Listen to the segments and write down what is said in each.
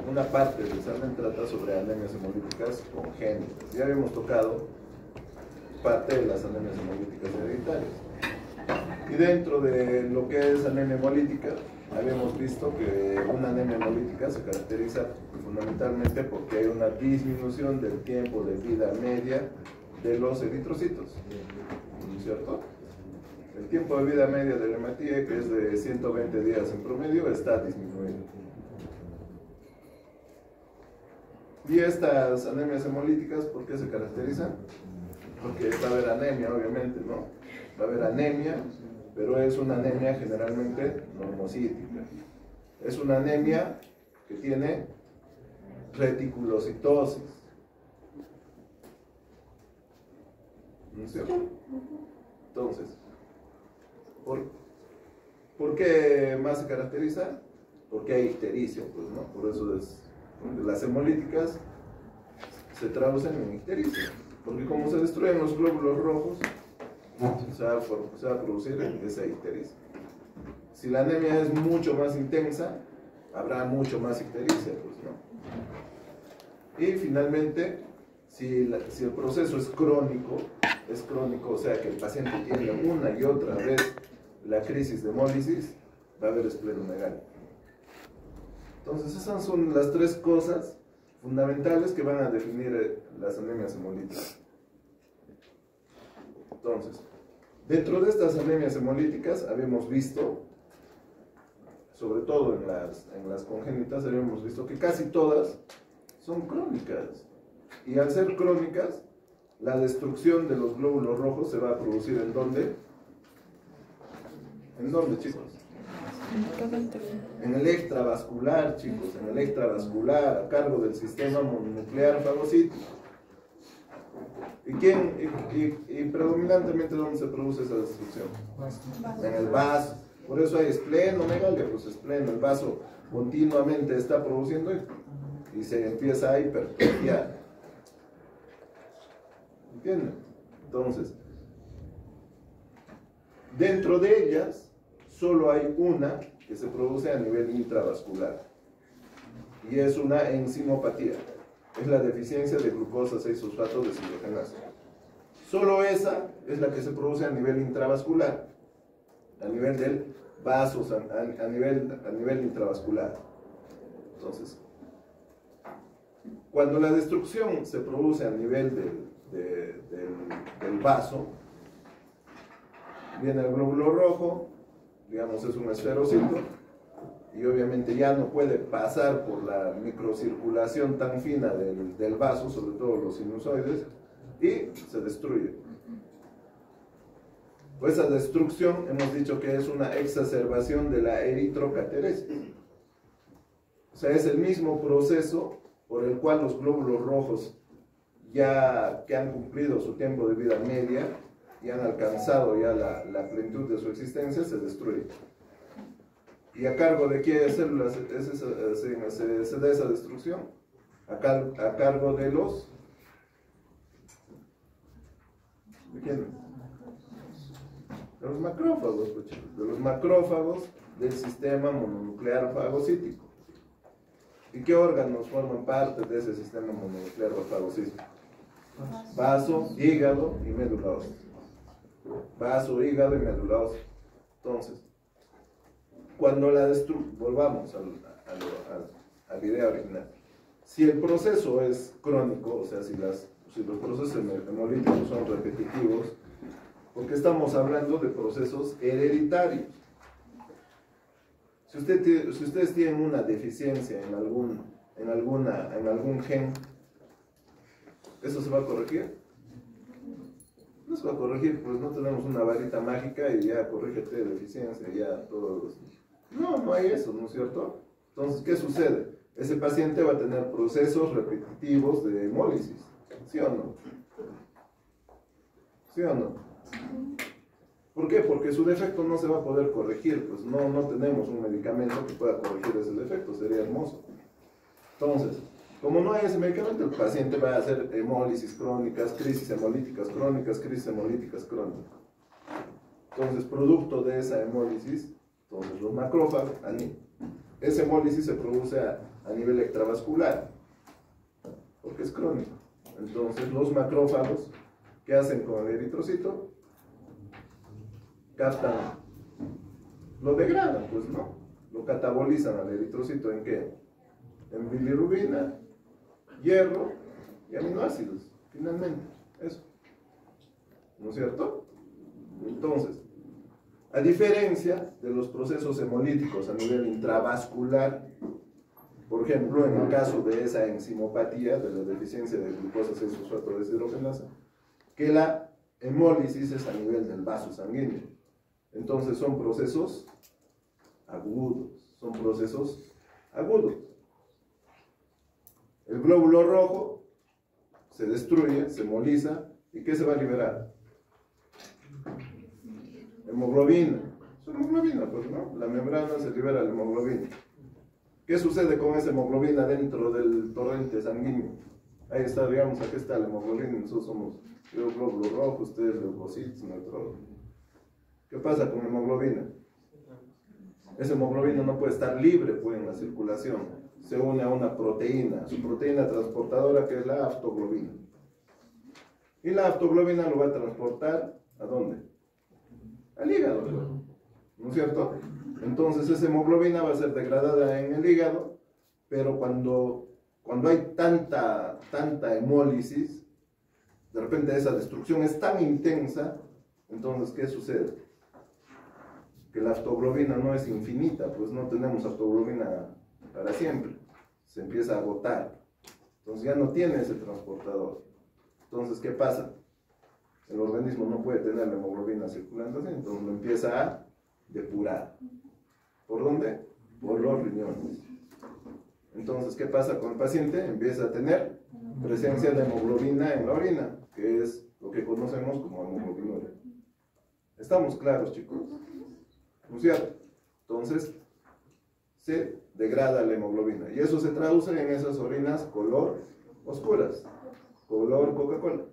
una parte del examen trata sobre anemias hemolíticas congénitas. Ya habíamos tocado parte de las anemias hemolíticas hereditarias. Y dentro de lo que es anemia hemolítica, habíamos visto que una anemia hemolítica se caracteriza fundamentalmente porque hay una disminución del tiempo de vida media de los eritrocitos, ¿no es cierto? El tiempo de vida media del hematíe, que es de 120 días en promedio, está disminuido. Y estas anemias hemolíticas, ¿por qué se caracterizan? Porque va a haber anemia, obviamente, ¿no? Va a haber anemia, pero es una anemia generalmente normocítica. Es una anemia que tiene reticulocitosis. ¿No es cierto? Entonces, ¿por qué más se caracteriza? Porque hay ictericia, pues, ¿no? Por eso las hemolíticas se traducen en ictericia. Porque como se destruyen los glóbulos rojos, se va a producir esa ictericia. Si la anemia es mucho más intensa, habrá mucho más ictericia, pues, ¿no? Y finalmente, si el proceso es crónico, o sea que el paciente tiene una y otra vez la crisis de hemólisis, va a haber esplenomegalia. Entonces esas son las tres cosas fundamentales que van a definir las anemias hemolíticas. Entonces, dentro de estas anemias hemolíticas habíamos visto, sobre todo en las congénitas, habíamos visto que casi todas son crónicas. Y al ser crónicas, la destrucción de los glóbulos rojos se va a producir ¿en dónde? ¿En dónde, chicos? En el extravascular, chicos, en el extravascular, a cargo del sistema mononuclear fagocítico. ¿Y predominantemente dónde se produce esa destrucción? En el vaso. Por eso hay esplenomegalia, pues el vaso continuamente está produciendo y se empieza a hipertrofiar. ¿Entienden? Entonces, dentro de ellas, solo hay una que se produce a nivel intravascular. Y es una enzimopatía. Es la deficiencia de glucosa 6-fosfato deshidrogenasa. Solo esa es la que se produce a nivel intravascular, a nivel del vaso, a nivel intravascular. Entonces, cuando la destrucción se produce a nivel del vaso, viene el glóbulo rojo, digamos es un esferocito, y obviamente ya no puede pasar por la microcirculación tan fina del vaso, sobre todo los sinusoides, y se destruye. Pues esa destrucción hemos dicho que es una exacerbación de la eritrocateresis. O sea, es el mismo proceso por el cual los glóbulos rojos ya que han cumplido su tiempo de vida media y han alcanzado ya la plenitud de su existencia, se destruyen. ¿Y a cargo de qué células se da esa destrucción? A cargo de los... ¿De quién? De los macrófagos, pues, de los macrófagos del sistema mononuclear fagocítico. ¿Y qué órganos forman parte de ese sistema mononuclear fagocítico? Vaso, hígado y médula ósea. Vaso, hígado y médula ósea. Entonces, cuando la volvamos a la idea original. Si el proceso es crónico, o sea, si los procesos hemolíticos son repetitivos, porque estamos hablando de procesos hereditarios. Si ustedes tienen una deficiencia en algún gen, ¿eso se va a corregir? No se va a corregir, pues no tenemos una varita mágica y ya corrígete deficiencia, ya todos. No hay eso, ¿no es cierto? Entonces, ¿qué sucede? Ese paciente va a tener procesos repetitivos de hemólisis, ¿sí o no? ¿Sí o no? ¿Por qué? Porque su defecto no se va a poder corregir, pues no tenemos un medicamento que pueda corregir ese defecto, sería hermoso. Entonces, como no hay ese medicamento, el paciente va a hacer hemólisis crónicas, crisis hemolíticas crónicas, crisis hemolíticas crónicas. Entonces, producto de esa hemólisis, entonces los macrófagos, esa hemólisis se produce a nivel extravascular, porque es crónico. Entonces los macrófagos, ¿qué hacen con el eritrocito? Captan, lo degradan, pues no, lo catabolizan al eritrocito ¿en qué? En bilirrubina, hierro y aminoácidos, finalmente, eso, ¿no es cierto? Entonces, a diferencia de los procesos hemolíticos a nivel intravascular, por ejemplo, en el caso de esa enzimopatía, de la deficiencia de glucosa 6-fosfato deshidrogenasa, que la hemólisis es a nivel del vaso sanguíneo. Entonces son procesos agudos, El glóbulo rojo se destruye, se hemoliza, ¿y qué se va a liberar? Hemoglobina. Es hemoglobina, pues, ¿no? La membrana se libera la hemoglobina. ¿Qué sucede con esa hemoglobina dentro del torrente sanguíneo? Ahí está, digamos, aquí está la hemoglobina, nosotros somos yo glóbulo rojo, ustedes leucocitos, neutrófilos. ¿Qué pasa con la hemoglobina? Esa hemoglobina no puede estar libre pues, en la circulación. Se une a una proteína, su proteína transportadora que es la aftoglobina. Y la aftoglobina lo va a transportar, ¿a dónde? Al hígado, ¿no es cierto? Entonces esa hemoglobina va a ser degradada en el hígado, pero cuando hay tanta hemólisis, de repente esa destrucción es tan intensa, entonces ¿qué sucede? Que la aftoglobina no es infinita, pues no tenemos aftoglobina para siempre, se empieza a agotar, entonces ya no tiene ese transportador. Entonces, ¿qué pasa? El organismo no puede tener la hemoglobina circulando así, entonces lo empieza a depurar. ¿Por dónde? Por los riñones. Entonces, ¿qué pasa con el paciente? Empieza a tener presencia de hemoglobina en la orina, que es lo que conocemos como hemoglobinuria. ¿Estamos claros, chicos? ¿No es cierto? Entonces, se degrada la hemoglobina. Y eso se traduce en esas orinas color oscuras, color Coca-Cola.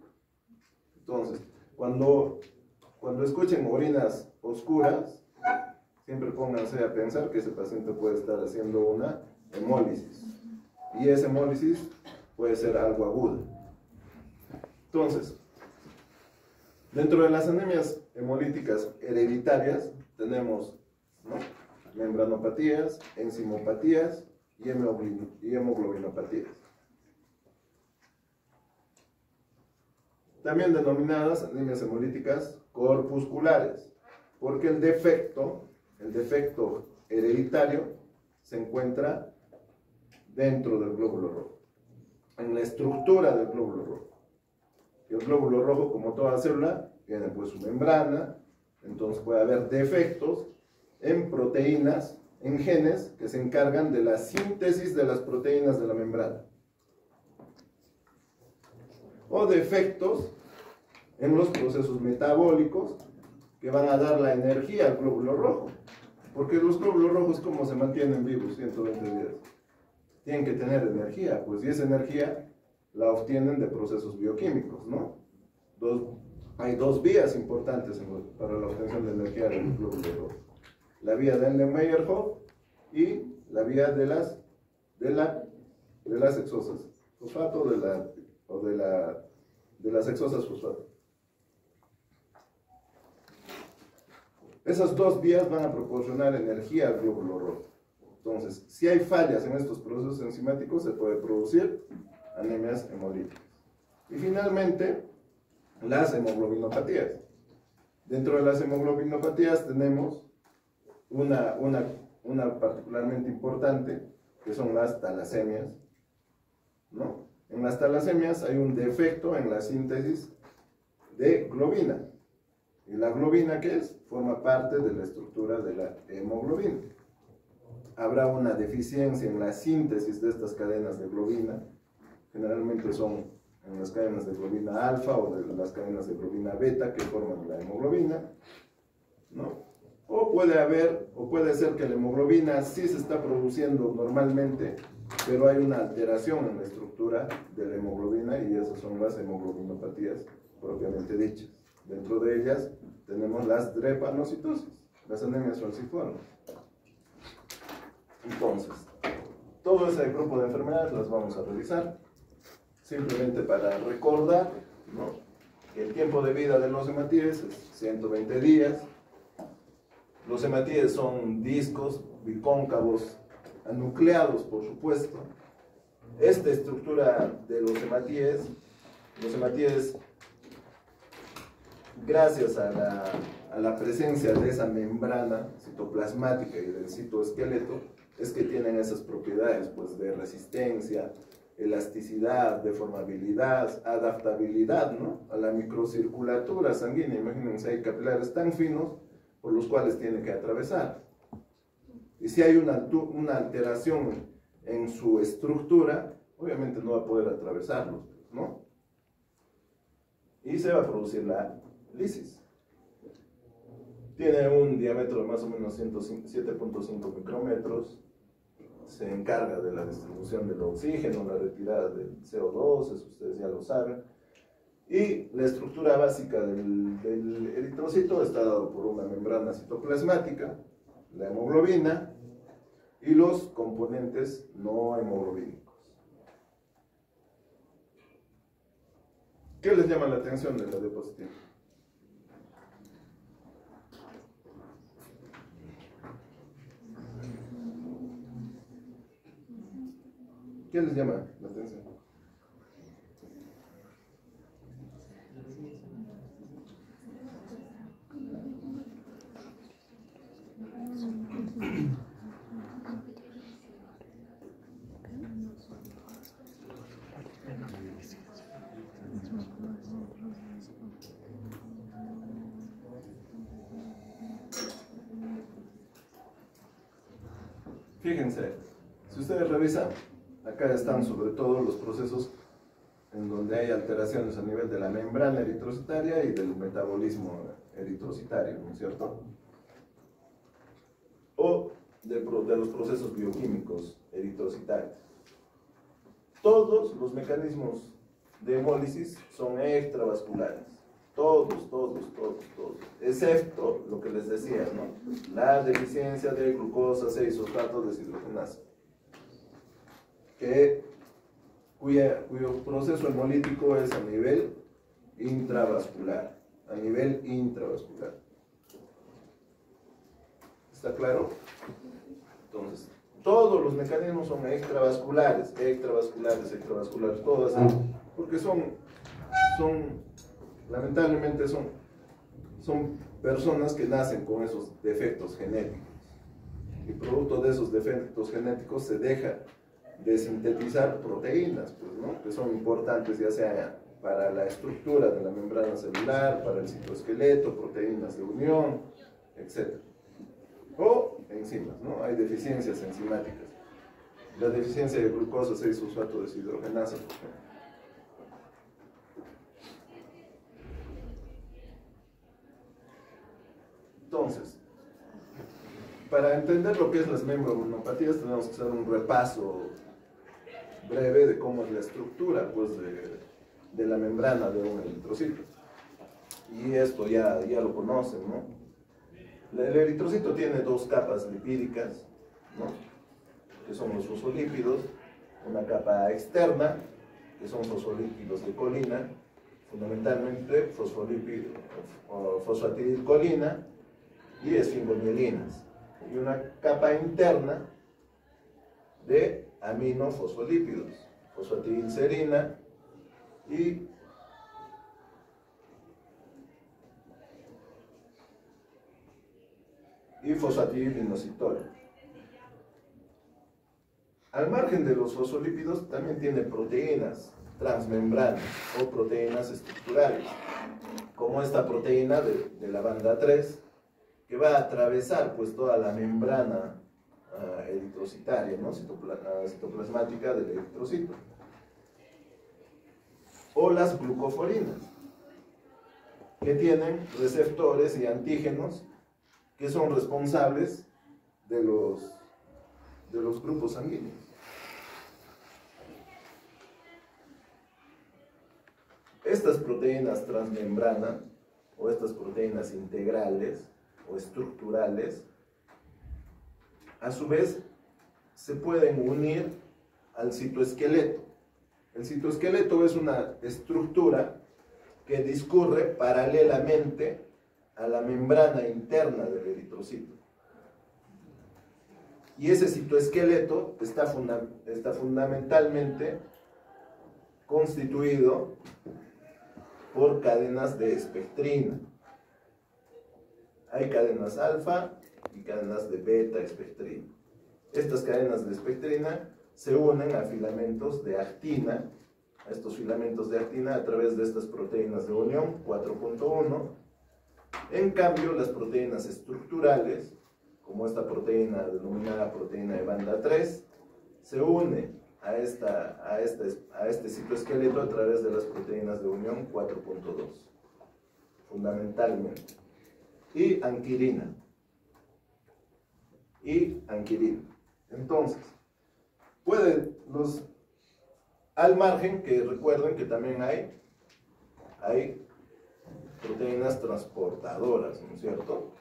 Entonces, cuando escuchen orinas oscuras, siempre pónganse a pensar que ese paciente puede estar haciendo una hemólisis. Y esa hemólisis puede ser algo aguda. Entonces, dentro de las anemias hemolíticas hereditarias, tenemos, ¿no?, membranopatías, enzimopatías y hemoglobinopatías. También denominadas anemias hemolíticas corpusculares, porque el defecto hereditario se encuentra dentro del glóbulo rojo, en la estructura del glóbulo rojo. Y el glóbulo rojo, como toda célula, tiene pues su membrana, entonces puede haber defectos en proteínas, en genes que se encargan de la síntesis de las proteínas de la membrana. O defectos en los procesos metabólicos que van a dar la energía al glóbulo rojo. Porque los glóbulos rojos, ¿cómo se mantienen vivos 120 días? Tienen que tener energía, pues, y esa energía la obtienen de procesos bioquímicos, ¿no? Hay dos vías importantes para la obtención de energía del glóbulo rojo. La vía de Ende-Meyerhof y la vía de las hexosas fosfato de las hexosas fosfato. Esas dos vías van a proporcionar energía al glóbulo rojo. Entonces, si hay fallas en estos procesos enzimáticos, se puede producir anemias hemolíticas. Y finalmente, las hemoglobinopatías. Dentro de las hemoglobinopatías tenemos una particularmente importante, que son las talasemias, ¿no? En las talasemias hay un defecto en la síntesis de globina. ¿Y la globina qué es? Forma parte de la estructura de la hemoglobina. Habrá una deficiencia en la síntesis de estas cadenas de globina. Generalmente son en las cadenas de globina alfa o de las cadenas de globina beta que forman la hemoglobina, ¿no? O puede ser que la hemoglobina sí se está produciendo normalmente, pero hay una alteración en la estructura de la hemoglobina y esas son las hemoglobinopatías propiamente dichas. Dentro de ellas tenemos las drepanocitosis, las anemias falciformes. Entonces, todo ese grupo de enfermedades las vamos a revisar, simplemente para recordar, ¿no?, que el tiempo de vida de los hematíes es 120 días. Los hematíes son discos bicóncavos, anucleados, por supuesto. Esta estructura de los hematíes, gracias a la presencia de esa membrana citoplasmática y del citoesqueleto, es que tienen esas propiedades, pues, de resistencia, elasticidad, deformabilidad, adaptabilidad, ¿no?, a la microcirculatura sanguínea. Imagínense, hay capilares tan finos por los cuales tiene que atravesar. Y si hay una alteración en su estructura, obviamente no va a poder atravesarlos, ¿no? Y se va a producir la lisis. Tiene un diámetro de más o menos 7.5 micrómetros. Se encarga de la distribución del oxígeno, la retirada del CO2, eso ustedes ya lo saben. Y la estructura básica del eritrocito está dado por una membrana citoplasmática, la hemoglobina y los componentes no hemoglobínicos. ¿Qué les llama la atención de la diapositiva? ¿Qué les llama la atención? Fíjense, si ustedes revisan, acá están sobre todo los procesos en donde hay alteraciones a nivel de la membrana eritrocitaria y del metabolismo eritrocitario, ¿no es cierto? O de los procesos bioquímicos eritrocitarios. Todos los mecanismos de hemólisis son extravasculares. Todos, excepto lo que les decía, ¿no?, la deficiencia de glucosa 6-fosfato deshidrogenasa, cuyo proceso hemolítico es a nivel intravascular, ¿Está claro? Entonces, todos los mecanismos son extravasculares, todas, porque lamentablemente son personas que nacen con esos defectos genéticos, y producto de esos defectos genéticos se deja de sintetizar proteínas, pues, ¿no?, que son importantes ya sea para la estructura de la membrana celular, para el citoesqueleto, proteínas de unión, etc. O enzimas, ¿no? Hay deficiencias enzimáticas. La deficiencia de glucosa 6-fosfato deshidrogenasa, por ejemplo. Entonces, para entender lo que es las membranopatías tenemos que hacer un repaso breve de cómo es la estructura, pues, de la membrana de un eritrocito. Y esto ya lo conocen, ¿no? El eritrocito tiene dos capas lipídicas, ¿no?, que son los fosfolípidos, una capa externa, que son fosfolípidos de colina, fundamentalmente fosfatidilcolina y esfingomielinas, y una capa interna de aminofosfolípidos, fosfatidilserina y fosfatidilinositol. Al margen de los fosfolípidos también tiene proteínas transmembranas o proteínas estructurales, como esta proteína de la banda 3, que va a atravesar, pues, toda la membrana eritrocitaria, ¿no?, citoplasmática del eritrocito. O las glucoforinas, que tienen receptores y antígenos que son responsables de los grupos sanguíneos. Estas proteínas transmembrana o estas proteínas integrales o estructurales, a su vez, se pueden unir al citoesqueleto. El citoesqueleto es una estructura que discurre paralelamente a la membrana interna del eritrocito. Y ese citoesqueleto está fundamentalmente constituido por cadenas de espectrina. Hay cadenas alfa y cadenas de beta espectrina. Estas cadenas de espectrina se unen a filamentos de actina, a estos filamentos de actina a través de estas proteínas de unión 4.1. En cambio, las proteínas estructurales, como esta proteína denominada proteína de banda 3, se une a este citoesqueleto a través de las proteínas de unión 4.2, fundamentalmente. Y anquirina. Entonces, al margen, que recuerden que también hay proteínas transportadoras, ¿no es cierto?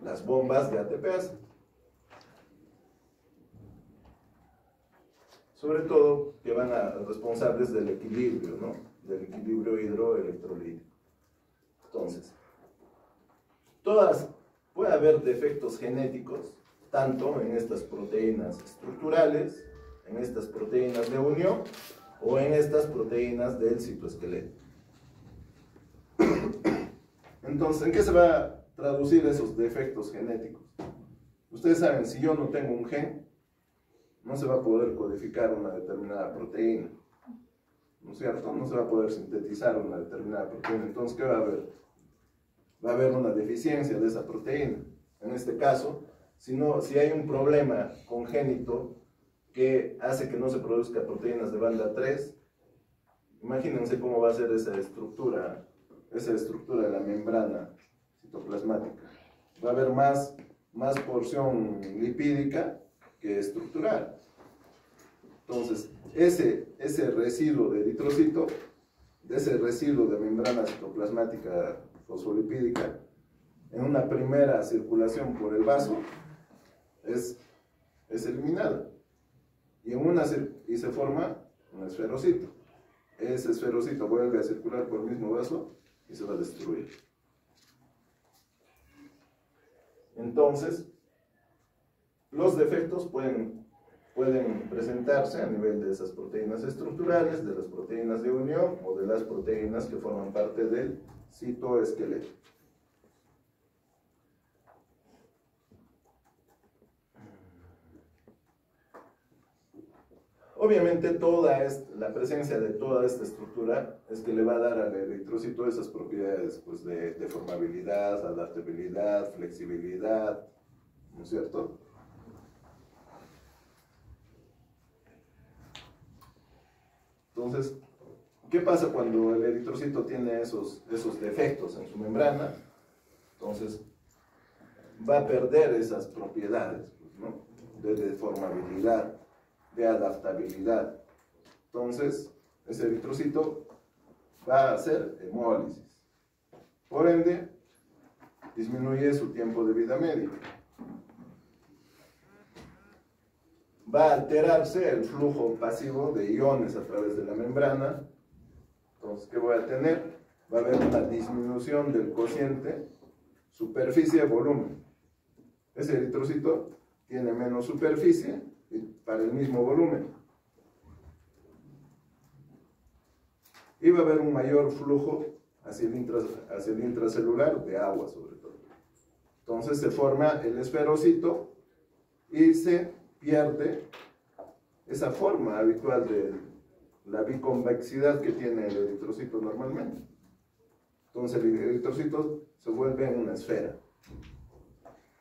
Las bombas de ATPase. Sobre todo, que van a responsables del equilibrio, ¿no? Del equilibrio hidroelectrolítico. Entonces, puede haber defectos genéticos, tanto en estas proteínas estructurales, en estas proteínas de unión, o en estas proteínas del citoesqueleto. Entonces, ¿en qué se va a traducir esos defectos genéticos? Ustedes saben, si yo no tengo un gen, no se va a poder codificar una determinada proteína, ¿no es cierto? No se va a poder sintetizar una determinada proteína. Entonces, ¿qué va a haber? Va a haber una deficiencia de esa proteína. En este caso, si hay un problema congénito que hace que no se produzca proteínas de banda 3, imagínense cómo va a ser esa estructura de la membrana citoplasmática. Va a haber más porción lipídica que estructural. Entonces, ese residuo de eritrocito, ese residuo de membrana citoplasmática fosfolipídica, en una primera circulación por el vaso, es eliminado. Y se forma un esferocito. Ese esferocito vuelve a circular por el mismo vaso y se va a destruir. Entonces, los defectos pueden presentarse a nivel de esas proteínas estructurales, de las proteínas de unión o de las proteínas que forman parte del citoesqueleto. Obviamente la presencia de toda esta estructura es que le va a dar al eritrocito esas propiedades pues, de formabilidad, adaptabilidad, flexibilidad, ¿no es cierto? Entonces, ¿qué pasa cuando el eritrocito tiene esos defectos en su membrana? Entonces, va a perder esas propiedades, pues, ¿no? De deformabilidad, de adaptabilidad. Entonces, ese eritrocito va a hacer hemólisis. Por ende, disminuye su tiempo de vida medio. Va a alterarse el flujo pasivo de iones a través de la membrana. Entonces, ¿qué voy a tener? Va a haber una disminución del cociente superficie-volumen. Ese eritrocito tiene menos superficie para el mismo volumen. Y va a haber un mayor flujo hacia el intracelular de agua, sobre todo. Entonces se forma el esferocito y se pierde esa forma habitual de la biconvexidad que tiene el eritrocito normalmente. Entonces el eritrocito se vuelve en una esfera.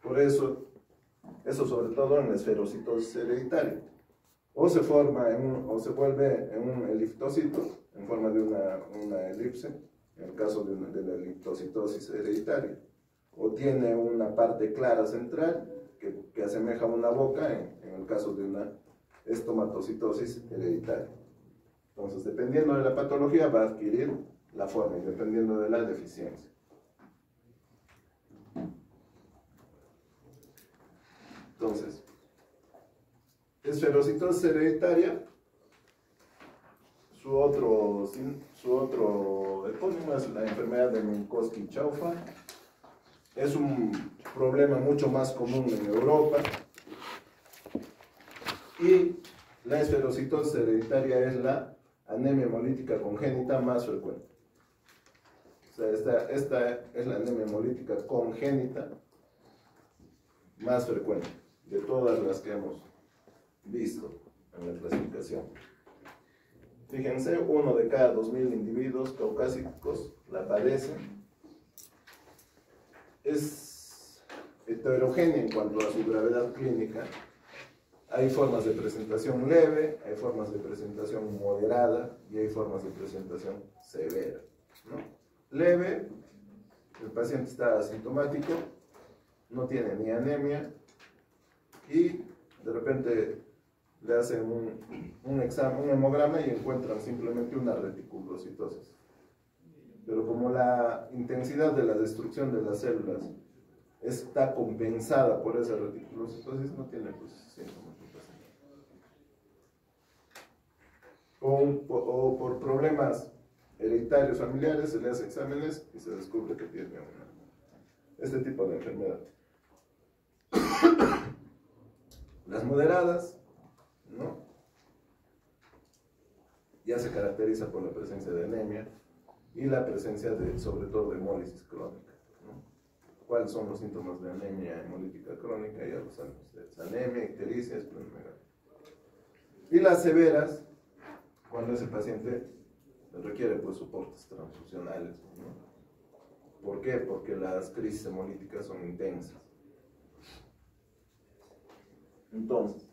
Por eso sobre todo en la esferocitosis hereditaria. O se vuelve en un eliptocito en forma de una elipse, en el caso de la eliptocitosis hereditaria. O tiene una parte clara central que asemeja a una boca en el caso de una estomatocitosis hereditaria. Entonces, dependiendo de la patología, va a adquirir la forma y dependiendo de la deficiencia. Entonces, esferocitosis hereditaria, su otro epónimo es la enfermedad de Minkowski-Chaufa. Es un problema mucho más común en Europa. Y la esferocitosis hereditaria es la anemia hemolítica congénita más frecuente. O sea, esta es la anemia hemolítica congénita más frecuente de todas las que hemos visto en la clasificación. Fíjense, 1 de cada 2.000 individuos caucásicos la padecen. Es heterogénea en cuanto a su gravedad clínica. Hay formas de presentación leve, hay formas de presentación moderada y hay formas de presentación severa, ¿no? Leve, el paciente está asintomático, no tiene ni anemia y de repente le hacen un examen, un hemograma y encuentran simplemente una reticulocitosis. Pero como la intensidad de la destrucción de las células está compensada por esa reticulocitosis, no tiene pues síntomas. O por problemas hereditarios familiares se le hace exámenes y se descubre que tiene este tipo de enfermedad. Las moderadas, ¿no? Ya se caracteriza por la presencia de anemia y la presencia sobre todo de hemólisis crónica, ¿no? ¿Cuáles son los síntomas de anemia hemolítica crónica? Ya lo saben ustedes: anemia, ictericia, esplenomegalia. Y las severas, cuando ese paciente requiere pues soportes transfusionales, ¿no? ¿Por qué? Porque las crisis hemolíticas son intensas. Entonces,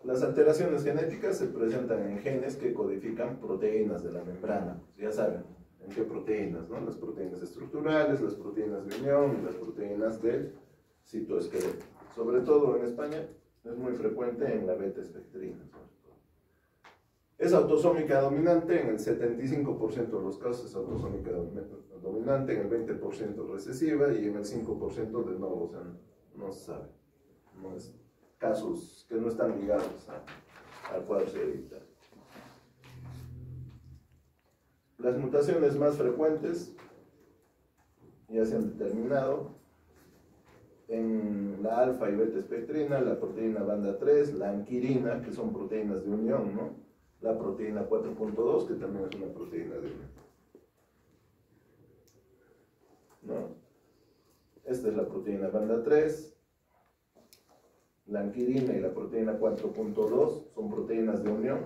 las alteraciones genéticas se presentan en genes que codifican proteínas de la membrana. Ya saben en qué proteínas, ¿no? Las proteínas estructurales, las proteínas de unión y las proteínas del citoesqueleto. Sobre todo en España es muy frecuente en la beta-espectrina. Es autosómica dominante en el 75% de los casos, es autosómica dominante, en el 20% recesiva y en el 5% de no, o sea, no se sabe. No es casos que no están ligados al cuadro hereditario. Las mutaciones más frecuentes ya se han determinado en la alfa y beta espectrina, la proteína banda 3, la anquirina, que son proteínas de unión, ¿no? La proteína 4.2, que también es una proteína de unión, ¿no? Esta es la proteína banda 3, la anquirina y la proteína 4.2 son proteínas de unión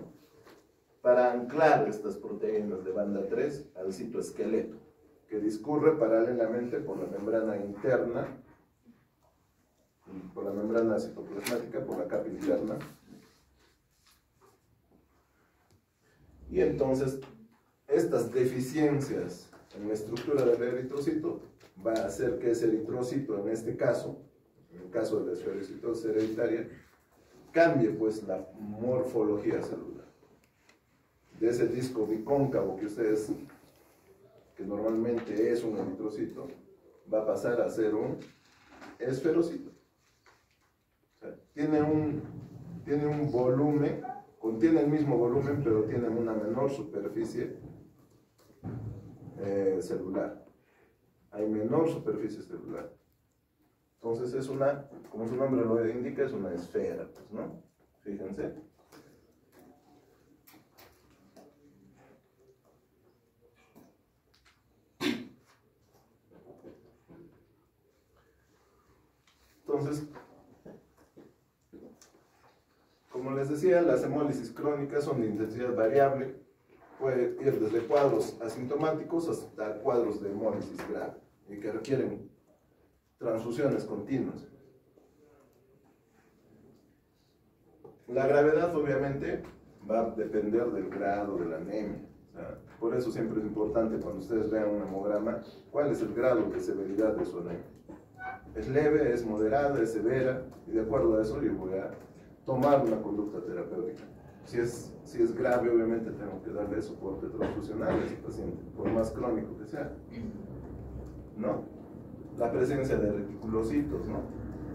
para anclar estas proteínas de banda 3 al citoesqueleto, que discurre paralelamente por la membrana interna, por la membrana citoplasmática, por la capa interna. Y entonces, estas deficiencias en la estructura del eritrocito va a hacer que ese eritrocito, en este caso, en el caso de la esferocitosis hereditaria, cambie pues la morfología celular. De ese disco bicóncavo que normalmente es un eritrocito, va a pasar a ser un esferocito. O sea, tiene un volumen, contiene el mismo volumen, pero tiene una menor superficie celular. Hay menor superficie celular. Entonces es como su nombre lo indica, es una esfera, pues, ¿no? Fíjense. Entonces, como les decía, las hemólisis crónicas son de intensidad variable. Puede ir desde cuadros asintomáticos hasta cuadros de hemólisis grave y que requieren transfusiones continuas. La gravedad obviamente va a depender del grado de la anemia. O sea, por eso siempre es importante cuando ustedes vean un hemograma, cuál es el grado de severidad de su anemia. ¿Es leve, es moderada, es severa? Y de acuerdo a eso yo voy a tomar una conducta terapéutica. Si es grave, obviamente tengo que darle soporte transfusional a ese paciente, por más crónico que sea, ¿no? La presencia de reticulocitos, ¿no?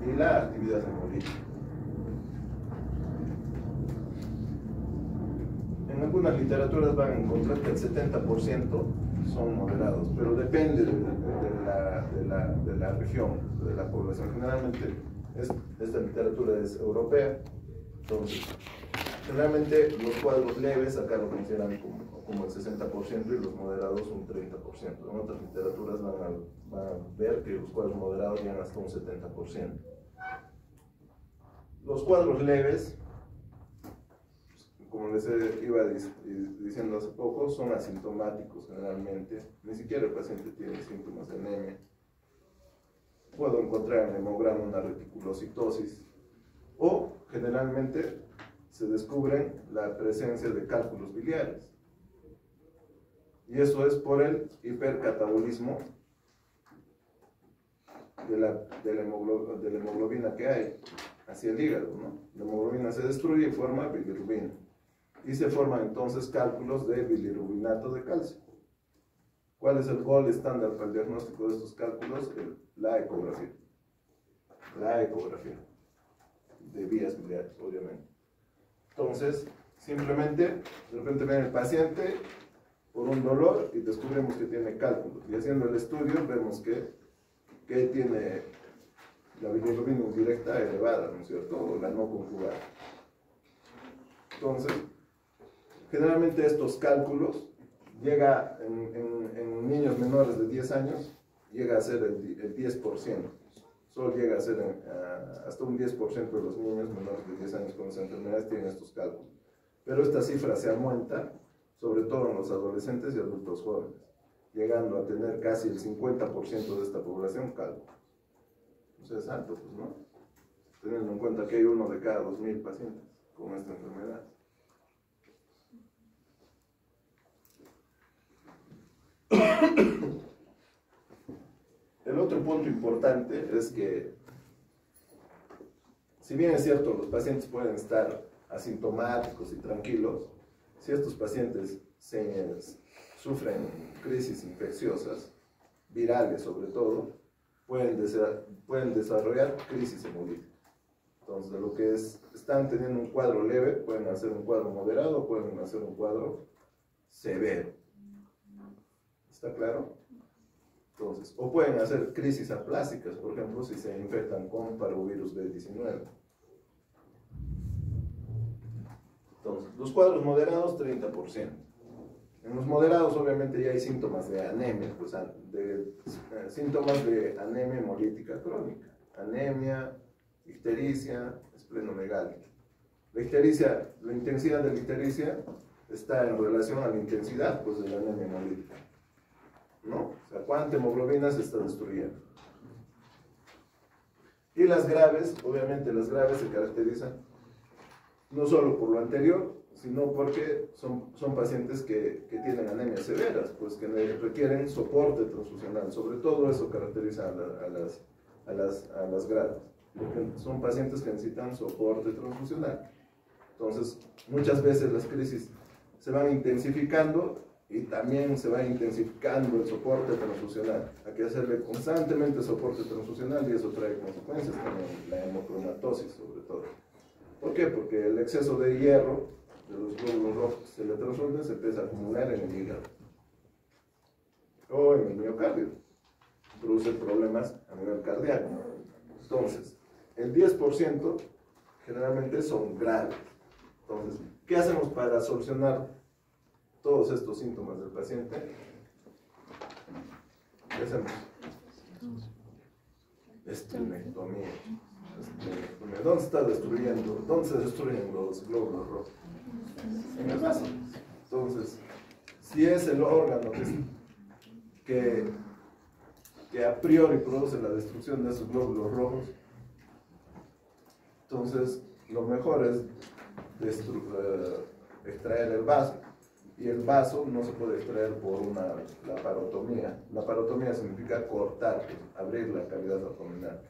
Y la actividad hemolítica. algunas literaturas van a encontrar que el 70% son moderados, pero depende de la región, de la población. Generalmente esta literatura es europea, entonces generalmente los cuadros leves acá lo consideran como el 60% y los moderados un 30%. En otras literaturas van a ver que los cuadros moderados llegan hasta un 70%. Los cuadros leves, como les iba diciendo hace poco, son asintomáticos generalmente. Ni siquiera el paciente tiene síntomas de anemia. Puedo encontrar en el hemograma una reticulocitosis o generalmente se descubre la presencia de cálculos biliares. Y eso es por el hipercatabolismo de la hemoglobina que hay hacia el hígado, ¿no? La hemoglobina se destruye y forma bilirrubina. Y se forman entonces cálculos de bilirrubinato de calcio. ¿Cuál es el gol estándar para el diagnóstico de estos cálculos? La ecografía. La ecografía de vías biliares, obviamente. Entonces, simplemente, de repente ven el paciente por un dolor y descubrimos que tiene cálculos. Y haciendo el estudio vemos que tiene la bilirrubina indirecta elevada, ¿no es cierto? O la no conjugada. Entonces, generalmente estos cálculos llega en niños menores de 10 años, llega a ser el 10%. Solo llega a ser hasta un 10% de los niños menores de 10 años con esas enfermedades tienen estos cálculos. Pero esta cifra se aumenta, sobre todo en los adolescentes y adultos jóvenes, llegando a tener casi el 50% de esta población cálculos. O sea, es alto, pues, ¿no? Teniendo en cuenta que hay 1 de cada 2.000 pacientes con esta enfermedad. El otro punto importante es que, si bien es cierto, los pacientes pueden estar asintomáticos y tranquilos, si estos pacientes sufren crisis infecciosas, virales sobre todo, pueden desarrollar crisis hemolítica. Entonces, de lo que están teniendo un cuadro leve, pueden hacer un cuadro moderado, pueden hacer un cuadro severo. ¿Está claro? Entonces, o pueden hacer crisis aplásicas, por ejemplo, si se infectan con parvovirus B19. Entonces, los cuadros moderados, 30%. En los moderados, obviamente, ya hay síntomas de anemia, pues, síntomas de anemia hemolítica crónica. Anemia, ictericia, esplenomegalia. La intensidad de la ictericia está en relación a la intensidad, pues, de la anemia hemolítica, ¿no? O sea, cuánta hemoglobina se está destruyendo. Y las graves, obviamente las graves se caracterizan no solo por lo anterior, sino porque son pacientes que tienen anemias severas, pues que requieren soporte transfusional. Sobre todo eso caracteriza a las graves, porque son pacientes que necesitan soporte transfusional. Entonces, muchas veces las crisis se van intensificando y también se va intensificando el soporte transfusional. Hay que hacerle constantemente soporte transfusional y eso trae consecuencias también, la hemocromatosis sobre todo. ¿Por qué? Porque el exceso de hierro de los glóbulos rojos que se le transfunden se empieza a acumular en el hígado o en el miocardio. Produce problemas a nivel cardíaco. Entonces, el 10% generalmente son graves. Entonces, ¿qué hacemos para solucionar todos estos síntomas del paciente? ¿Qué hacemos? Esplenectomía. ¿Dónde se está destruyendo? ¿Dónde se destruyen los glóbulos rojos? En el vaso. Entonces, si es el órgano que a priori produce la destrucción de esos glóbulos rojos, entonces lo mejor es extraer el vaso. Y el vaso no se puede extraer por una laparotomía. Laparotomía significa cortar, pues, abrir la cavidad abdominal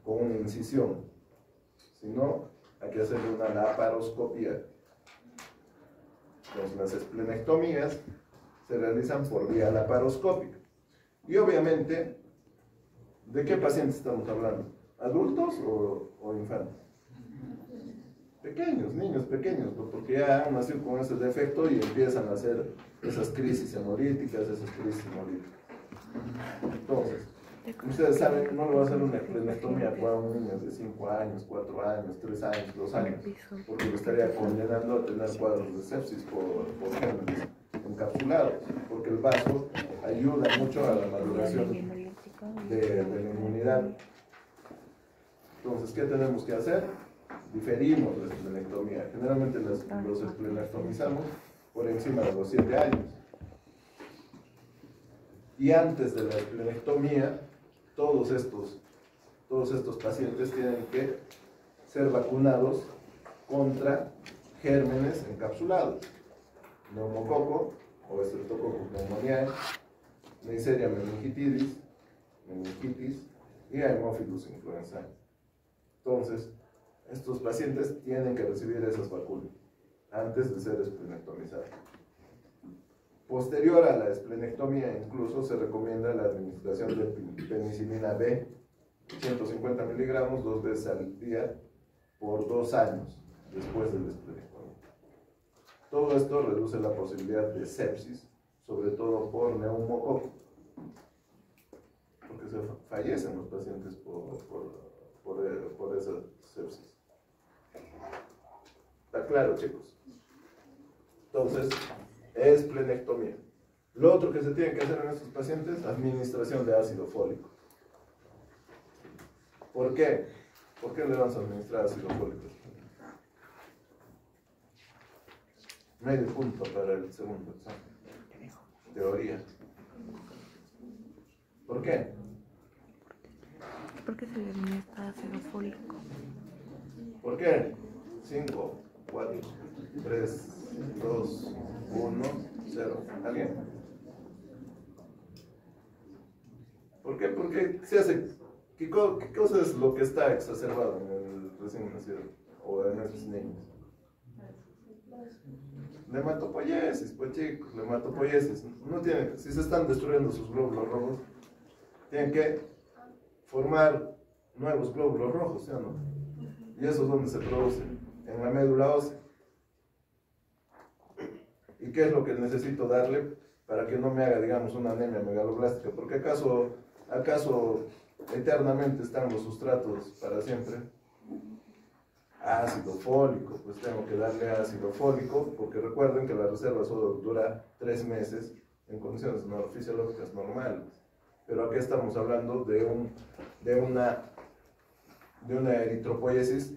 con una incisión. Si no, hay que hacer una laparoscopía. Entonces, las esplenectomías se realizan por vía laparoscópica. Y obviamente, ¿de qué pacientes estamos hablando? ¿Adultos o infantes? pequeños, niños pequeños, ¿no? Porque ya han nacido con ese defecto y empiezan a hacer esas crisis hemolíticas, Entonces, ustedes saben, no le va a hacer una esplenectomía a un niño de 5 años, 4 años, 3 años, 2 años, porque lo estaría condenando a tener cuadros de sepsis por gérmenes encapsulados, porque el vaso ayuda mucho a la maduración de la inmunidad. Entonces, ¿qué tenemos que hacer? Diferimos la esplenectomía. Generalmente los esplenectomizamos por encima de los 7 años. Y antes de la esplenectomía, todos estos pacientes tienen que ser vacunados contra gérmenes encapsulados, neumococo o estreptococo pneumoniae, Neisseria meningitis y Haemophilus influenzae. Entonces, estos pacientes tienen que recibir esas vacunas antes de ser esplenectomizados. Posterior a la esplenectomía, incluso se recomienda la administración de penicilina B, 150 miligramos 2 veces al día por 2 años después de la esplenectomía. Todo esto reduce la posibilidad de sepsis, sobre todo por neumococo, porque se fallecen los pacientes por esa sepsis. ¿Está claro, chicos? Entonces, esplenectomía. Lo otro que se tiene que hacer en estos pacientes, administración de ácido fólico. ¿Por qué? ¿Por qué le vamos a administrar ácido fólico? Medio punto para el segundo examen. Teoría. ¿Por qué? ¿Por qué se le administra ácido fólico? ¿Por qué? 5, 4, 3, 2, 1, 0. ¿Alguien? ¿Por qué? Porque se hace. ¿Qué cosa es lo que está exacerbado en el recién nacido o en esos niños? Lematopoiesis, pues chicos, lematopoiesis. No tienen, si se están destruyendo sus glóbulos rojos, tienen que formar nuevos glóbulos rojos, ¿sí o no? ¿Y eso es donde se produce? En la médula ósea. ¿Y qué es lo que necesito darle para que no me haga, digamos, una anemia megaloblástica? Porque acaso eternamente están los sustratos para siempre. Ácido fólico, pues tengo que darle ácido fólico, porque recuerden que la reserva solo dura 3 meses en condiciones fisiológicas normales. Pero aquí estamos hablando de una eritropoiesis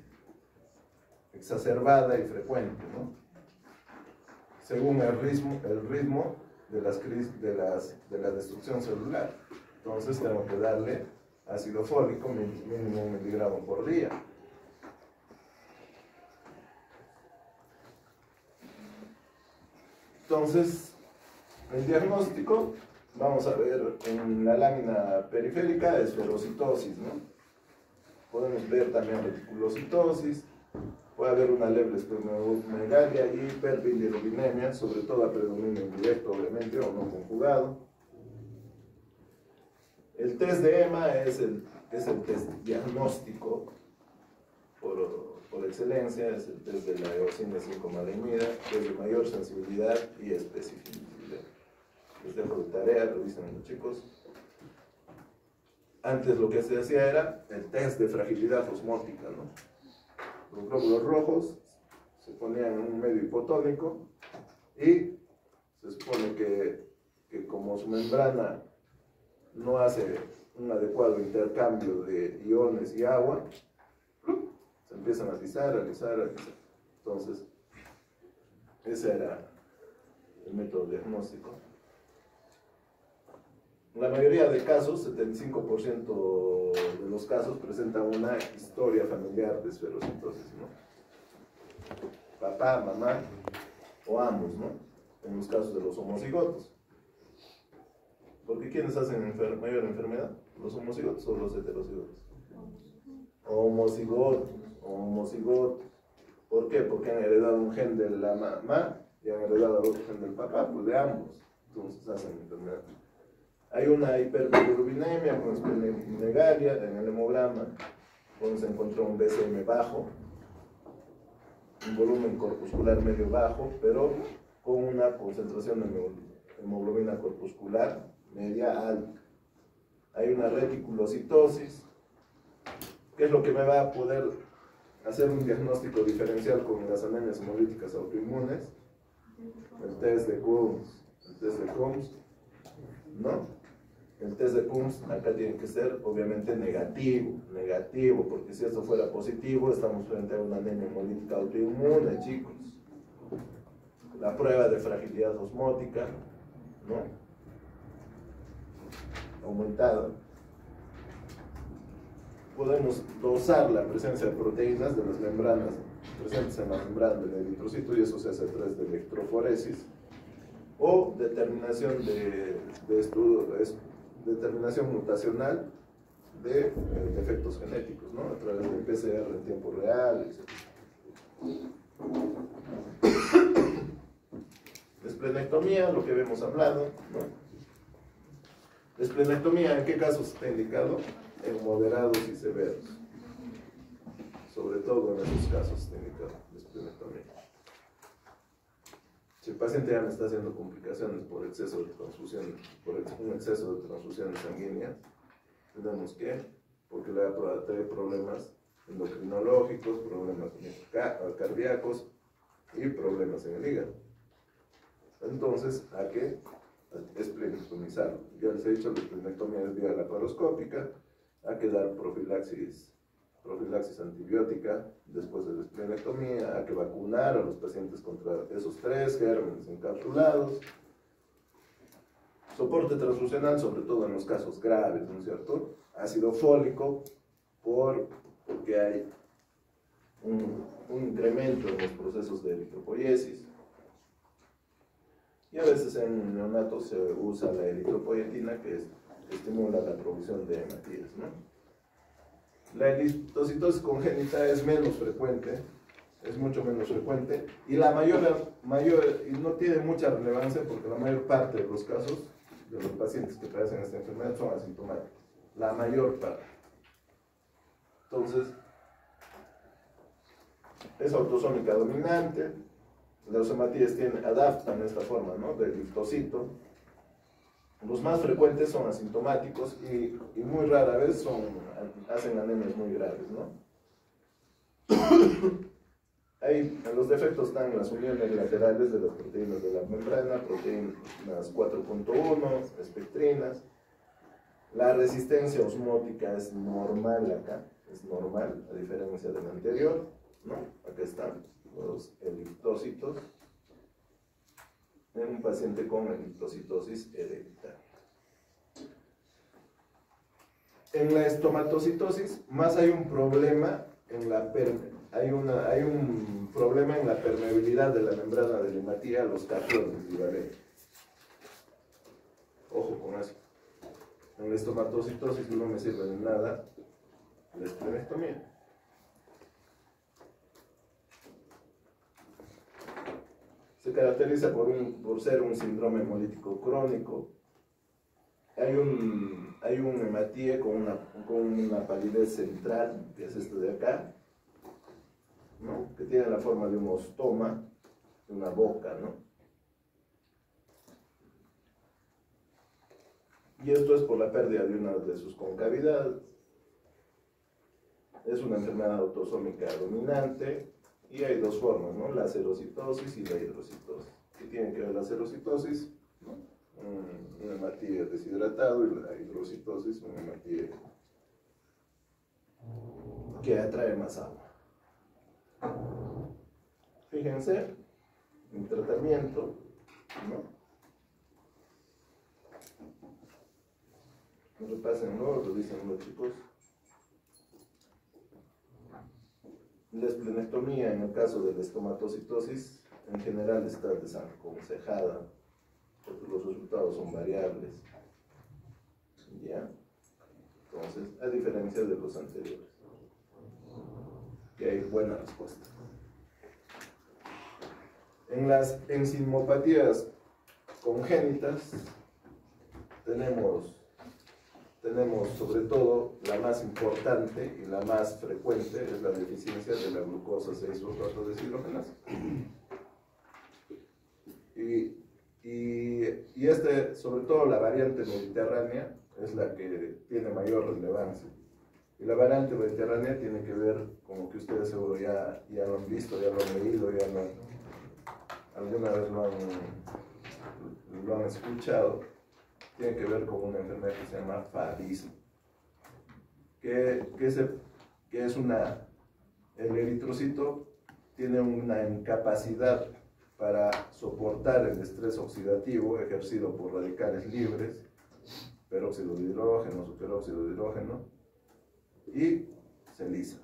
exacerbada y frecuente, ¿no? Según el ritmo de la destrucción celular. Entonces tengo que darle ácido fólico mínimo 1 miligramo por día. Entonces, el diagnóstico, vamos a ver en la lámina periférica, esferocitosis, ¿no? Podemos ver también reticulocitosis, puede haber una leve esplenomegalia y hiperbilirubinemia, sobre todo a predominio indirecto, obviamente, o no conjugado. El test de EMA es el test diagnóstico por excelencia, es el test de la eosina 5-malaimida, que es de mayor sensibilidad y especificidad. Les dejo de tarea, revisen los chicos. Antes lo que se hacía era el test de fragilidad osmótica, ¿no? Los glóbulos rojos se ponían en un medio hipotónico y se supone que como su membrana no hace un adecuado intercambio de iones y agua, se empiezan a alisar. Entonces, ese era el método diagnóstico. En la mayoría de casos, 75% de los casos presentan una historia familiar de esferocitosis, ¿no? Papá, mamá o ambos, ¿no? En los casos de los homocigotos. Porque ¿quiénes hacen mayor enfermedad? ¿Los homocigotos o los heterocigotos? Homocigotos. ¿Por qué? Porque han heredado un gen de la mamá y han heredado otro gen del papá, pues de ambos. Entonces hacen enfermedad. Hay una hiperbilirubinemia con esplenomegalia en el hemograma, donde se encontró un BCM bajo. un volumen corpuscular medio bajo, pero con una concentración de hemoglobina corpuscular media alta. Hay una reticulocitosis, que es lo que me va a poder hacer un diagnóstico diferencial con las anemias hemolíticas autoinmunes. El test de Coombs, ¿no? El test de Coombs acá tiene que ser obviamente negativo, porque si esto fuera positivo, estamos frente a una anemia hemolítica autoinmune, chicos. La prueba de fragilidad osmótica, ¿no? Aumentada. Podemos dosar la presencia de proteínas de las membranas presentes en la membrana del eritrocito, y eso se hace a través de electroforesis o determinación determinación mutacional de defectos genéticos, ¿no? A través del PCR en tiempo real, etc. Esplenectomía, lo que habíamos hablado, ¿no? Esplenectomía, ¿en qué casos está indicado? En moderados y severos. Sobre todo en esos casos está indicado la esplenectomía. Si el paciente ya me está haciendo complicaciones por exceso de transfusión, por un exceso de transfusiones sanguíneas, tenemos que, porque le va a traer problemas endocrinológicos, problemas cardíacos y problemas en el hígado. Entonces, ¿a qué? Esplenectomizarlo. Ya les he dicho, la esplenectomía es vía laparoscópica, hay que dar profilaxis antibiótica después de la esplenectomía, hay que vacunar a los pacientes contra esos 3 gérmenes encapsulados, soporte transfusional, sobre todo en los casos graves, ¿no es cierto? Ácido fólico, porque hay un incremento en los procesos de eritropoiesis, y a veces en neonatos se usa la eritropoietina, que estimula la producción de hematías, ¿no? La eritrocitosis congénita es menos frecuente, es mucho menos frecuente, y y no tiene mucha relevancia porque la mayor parte de los casos de los pacientes que padecen esta enfermedad son asintomáticos, la mayor parte. Entonces, es autosómica dominante, las hematías adaptan esta forma, ¿no?, del eritrocito. Los más frecuentes son asintomáticos y muy rara vez hacen anemias muy graves, ¿no? Ahí en los defectos están las uniones laterales de las proteínas de la membrana, proteínas 4.1, espectrinas. La resistencia osmótica es normal acá, es normal, a diferencia del anterior, ¿no? Acá están los eritrocitos en un paciente con eritrocitosis hereditaria. En la estomatocitosis, más hay un problema en la permeabilidad de la membrana de la hematía a los cationes bivalentes. Ojo con eso. En la estomatocitosis no me sirve de nada la esplenectomía. Se caracteriza por ser un síndrome hemolítico crónico. Hay un hematíe con una palidez central, que es este de acá, ¿no?, que tiene la forma de un ostoma, de una boca, ¿no? Y esto es por la pérdida de una de sus concavidades. Es una enfermedad autosómica dominante. Y hay 2 formas, ¿no?, la serocitosis y la hidrocitosis. ¿Qué tiene que ver la serocitosis? ¿No? Un hematíe deshidratado, y la hidrocitosis, un hematíe que atrae más agua. Fíjense, en tratamiento, ¿no? Repásenlo, revísenlo, chicos. La esplenectomía, en el caso de la estomatocitosis, en general está desaconsejada, porque los resultados son variables. ¿Ya? Entonces, a diferencia de los anteriores, que hay buena respuesta. En las enzimopatías congénitas tenemos tenemos sobre todo la más importante y la más frecuente, es la deficiencia de la glucosa 6-fosfato deshidrogenasa. Y sobre todo la variante mediterránea, es la que tiene mayor relevancia. Y la variante mediterránea tiene que ver, como que ustedes seguro ya lo han visto, ya lo han leído, alguna vez lo han escuchado, tiene que ver con una enfermedad que se llama favismo, que es el eritrocito tiene una incapacidad para soportar el estrés oxidativo ejercido por radicales libres, peróxido de hidrógeno, superóxido de hidrógeno, y se lisa.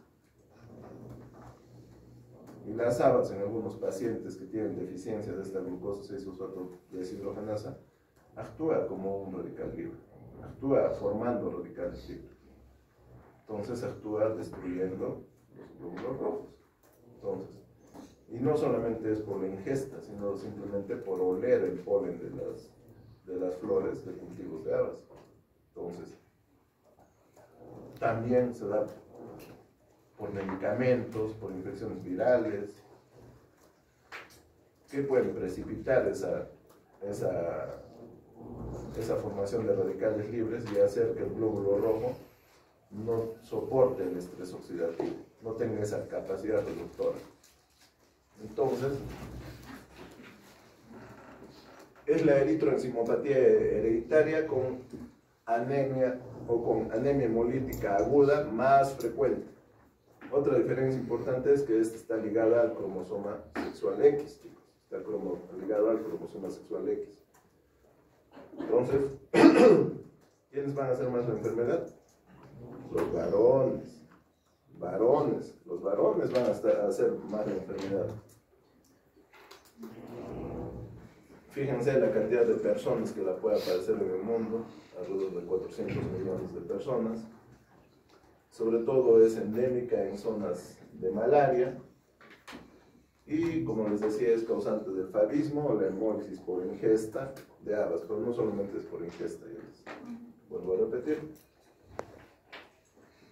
Y las habas en algunos pacientes que tienen deficiencia de esta glucosa 6-fosfato deshidrogenasa actúa como un radical libre, actúa formando radicales libres. Entonces actúa destruyendo los glóbulos rojos. Entonces, y no solamente es por la ingesta, sino simplemente por oler el polen de las flores de cultivos de habas. Entonces, también se da por medicamentos, por infecciones virales, que pueden precipitar esa formación de radicales libres y hacer que el glóbulo rojo no soporte el estrés oxidativo, no tenga esa capacidad reductora. Entonces, es la eritroenzimopatía hereditaria con anemia o con anemia hemolítica aguda más frecuente. Otra diferencia importante es que esta está ligada al cromosoma sexual X, chicos. Está ligado al cromosoma sexual X. Entonces, ¿quiénes van a hacer más la enfermedad? Los varones. Los varones van a hacer más la enfermedad. Fíjense la cantidad de personas que la puede aparecer en el mundo, alrededor de 400 millones de personas. Sobre todo es endémica en zonas de malaria y, como les decía, es causante del favismo o la hemólisis por ingesta de habas, pero no solamente es por ingesta, ya les vuelvo a repetir.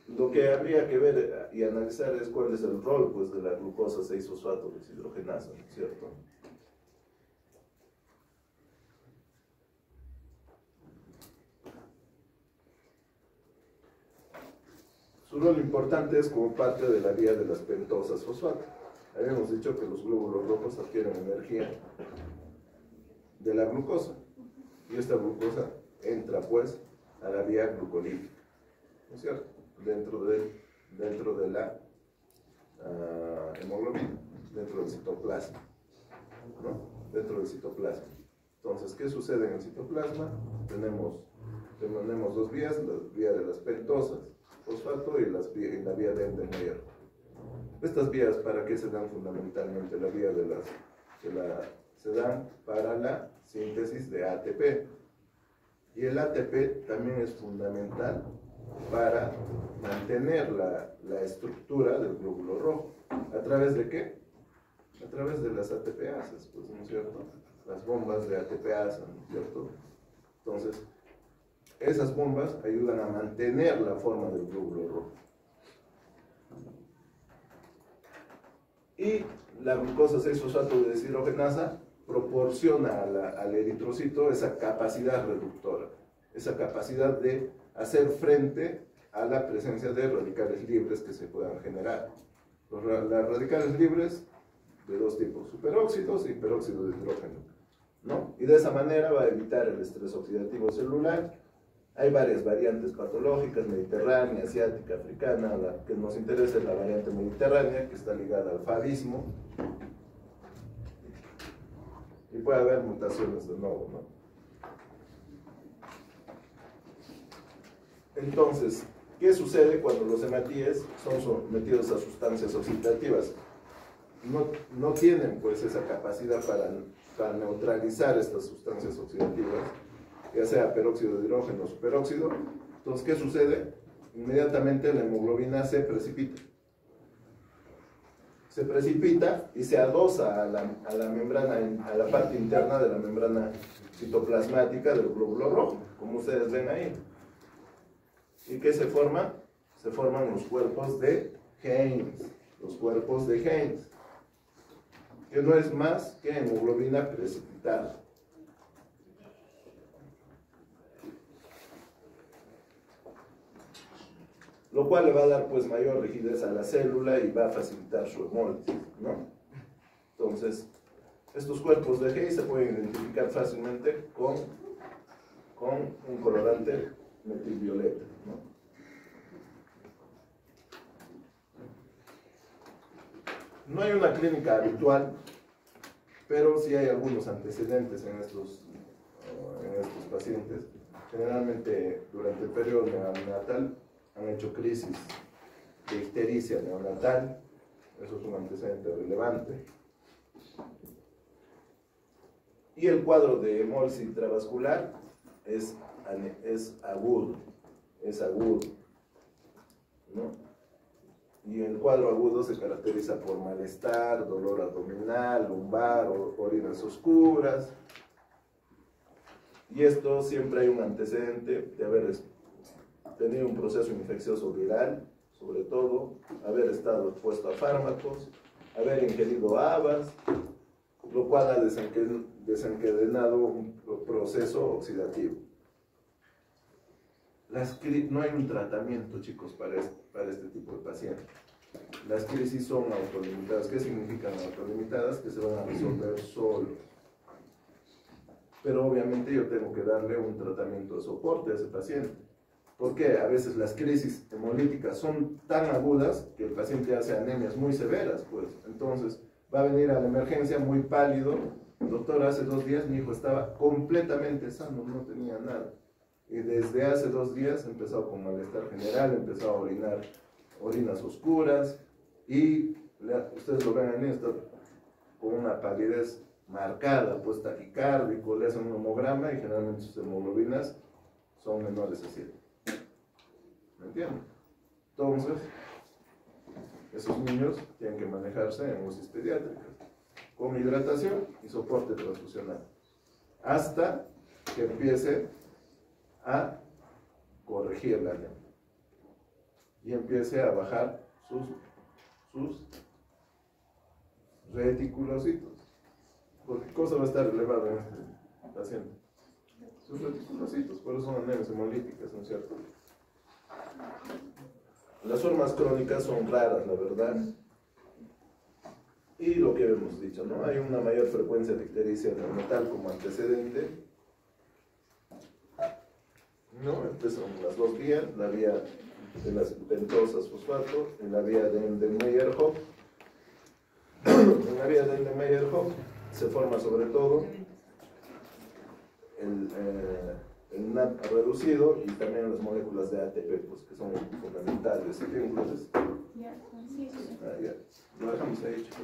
Lo que habría que ver y analizar es cuál es el rol, pues, de la glucosa 6-fosfato deshidrogenasa, ¿no es cierto? Su rol importante es como parte de la vía de las pentosas fosfato. Habíamos dicho que los glóbulos rojos adquieren energía de la glucosa y esta glucosa entra pues a la vía glucolítica, ¿no es cierto? Dentro de la hemoglobina, dentro del citoplasma, ¿no? Dentro del citoplasma. Entonces, ¿qué sucede en el citoplasma? Tenemos dos vías, la vía de las pentosas fosfato y la vía de Erdős-Mayer. Estas vías, ¿para qué se dan fundamentalmente? La vía se dan para la síntesis de ATP. Y el ATP también es fundamental para mantener la estructura del glóbulo rojo. ¿A través de qué? A través de las ATPasas, pues, ¿no es cierto? Las bombas de ATPasa, ¿no es cierto? Entonces, esas bombas ayudan a mantener la forma del glóbulo rojo. Y la glucosa 6-fosfato deshidrogenasa proporciona al eritrocito esa capacidad reductora, esa capacidad de hacer frente a la presencia de radicales libres que se puedan generar. Las radicales libres de dos tipos, superóxidos y peróxido de hidrógeno, ¿no? Y de esa manera va a evitar el estrés oxidativo celular. Hay varias variantes patológicas, mediterránea, asiática, africana. La que nos interesa es la variante mediterránea, que está ligada al favismo. Y puede haber mutaciones de nuevo, ¿no? Entonces, ¿qué sucede cuando los hematíes son sometidos a sustancias oxidativas? No tienen pues esa capacidad para neutralizar estas sustancias oxidativas, ya sea peróxido de hidrógeno o superóxido. Entonces, ¿qué sucede? Inmediatamente la hemoglobina se precipita. Se precipita y se adosa a la membrana, a la parte interna de la membrana citoplasmática del glóbulo rojo, como ustedes ven ahí. ¿Y qué se forma? Se forman los cuerpos de Heinz. Los cuerpos de Heinz, que no es más que hemoglobina precipitada. Lo cual le va a dar pues mayor rigidez a la célula y va a facilitar su hemólisis, ¿no? Entonces, estos cuerpos de Heinz se pueden identificar fácilmente con un colorante metilvioleta, ¿no? No hay una clínica habitual, pero sí hay algunos antecedentes en estos pacientes. Generalmente durante el periodo neonatal han hecho crisis de ictericia neonatal, eso es un antecedente relevante. Y el cuadro de hemólisis intravascular es agudo, ¿no? Y el cuadro agudo se caracteriza por malestar, dolor abdominal, lumbar, orinas oscuras. Y esto siempre hay un antecedente de haber tenido un proceso infeccioso viral, sobre todo, haber estado expuesto a fármacos, haber ingerido habas, lo cual ha desencadenado un proceso oxidativo. No hay un tratamiento, chicos, para este tipo de pacientes. Las crisis son autolimitadas. ¿Qué significan autolimitadas? Que se van a resolver solos. Pero obviamente yo tengo que darle un tratamiento de soporte a ese paciente. Porque a veces las crisis hemolíticas son tan agudas que el paciente hace anemias muy severas, pues. Entonces va a venir a la emergencia muy pálido. Doctor, hace 2 días mi hijo estaba completamente sano, no tenía nada. Y desde hace 2 días empezó con malestar general, empezó a orinar orinas oscuras y ustedes lo ven en esto con una palidez marcada, pues taquicárdico, le hacen un hemograma y generalmente sus hemoglobinas son menores a 7. ¿Me entienden? Entonces, esos niños tienen que manejarse en UCIs pediátricas con hidratación y soporte transfusional hasta que empiece a corregir la anemia y empiece a bajar sus reticulocitos. ¿Por qué cosa va a estar elevado en este paciente? Sus reticulocitos, por eso son anemias hemolíticas, ¿no es cierto? Las formas crónicas son raras, la verdad. Y lo que hemos dicho, ¿no? Hay una mayor frecuencia de ictericia neonatal como antecedente. ¿No? Estas son las 2 vías, la vía de las pentosas fosfato y la vía de Enden-Meyer-Hoff. En la vía de Enden-Meyer-Hoff se forma sobre todo el NAT reducido y también las moléculas de ATP, pues, que son fundamentales. ¿Sí? Entonces, ya. Lo dejamos ahí, chicos.